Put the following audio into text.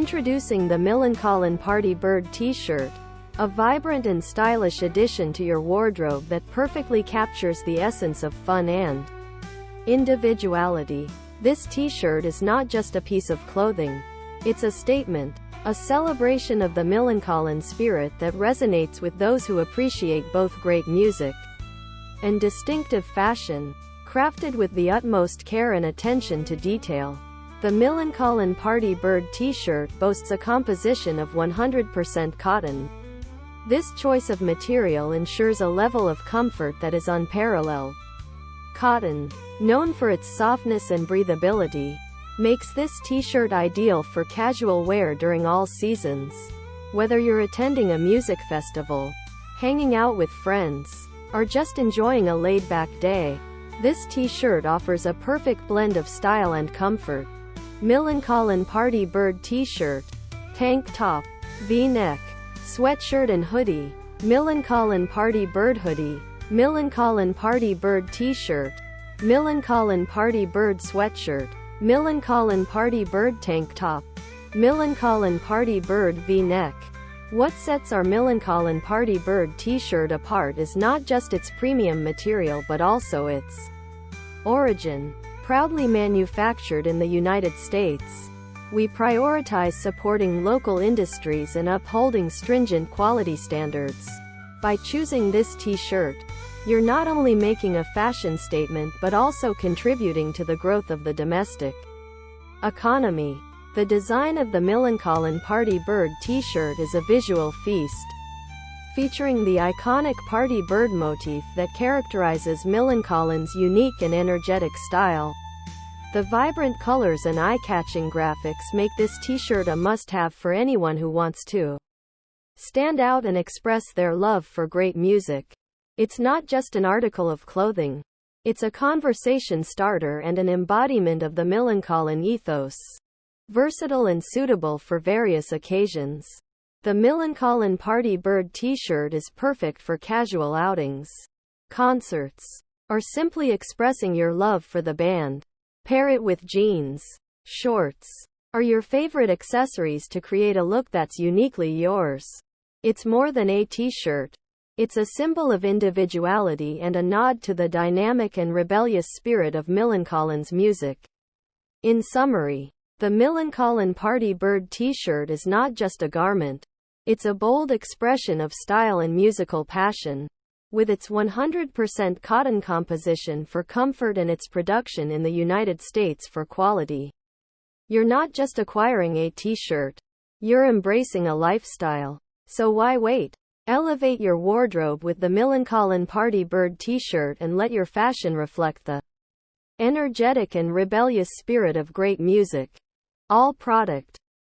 Introducing the Millencolin Party Bird T-shirt, a vibrant and stylish addition to your wardrobe that perfectly captures the essence of fun and individuality. This T-shirt is not just a piece of clothing. It's a statement, a celebration of the Millencolin spirit that resonates with those who appreciate both great music and distinctive fashion, crafted with the utmost care and attention to detail. The Millencolin Party Bird T-shirt boasts a composition of 100% cotton. This choice of material ensures a level of comfort that is unparalleled. Cotton, known for its softness and breathability, makes this T-shirt ideal for casual wear during all seasons. Whether you're attending a music festival, hanging out with friends, or just enjoying a laid-back day, this T-shirt offers a perfect blend of style and comfort. Millencolin Party Bird T-shirt, tank top, V-neck, sweatshirt and hoodie. Millencolin Party Bird hoodie, Millencolin Party Bird T-shirt, Millencolin Party Bird sweatshirt, Millencolin Party Bird tank top, Millencolin Party Bird V-neck. What sets our Millencolin Party Bird T-shirt apart is not just its premium material but also its origin. Proudly manufactured in the United States, we prioritize supporting local industries and upholding stringent quality standards. By choosing this T-shirt, you're not only making a fashion statement but also contributing to the growth of the domestic economy. The design of the Millencolin Party Bird T-shirt is a visual feast, featuring the iconic party bird motif that characterizes Millencolin's unique and energetic style. The vibrant colors and eye-catching graphics make this T-shirt a must-have for anyone who wants to stand out and express their love for great music. It's not just an article of clothing. It's a conversation starter and an embodiment of the Millencolin ethos. Versatile and suitable for various occasions, the Millencolin Party Bird T-shirt is perfect for casual outings, concerts, or simply expressing your love for the band. Pair it with jeans, shorts, or your favorite accessories to create a look that's uniquely yours. It's more than a T-shirt. It's a symbol of individuality and a nod to the dynamic and rebellious spirit of Millencolin's music. In summary, the Millencolin Party Bird T-shirt is not just a garment. It's a bold expression of style and musical passion. With its 100% cotton composition for comfort and its production in the United States for quality, you're not just acquiring a T-shirt. You're embracing a lifestyle. So why wait? Elevate your wardrobe with the Millencolin Party Bird T-shirt and let your fashion reflect the energetic and rebellious spirit of great music. All product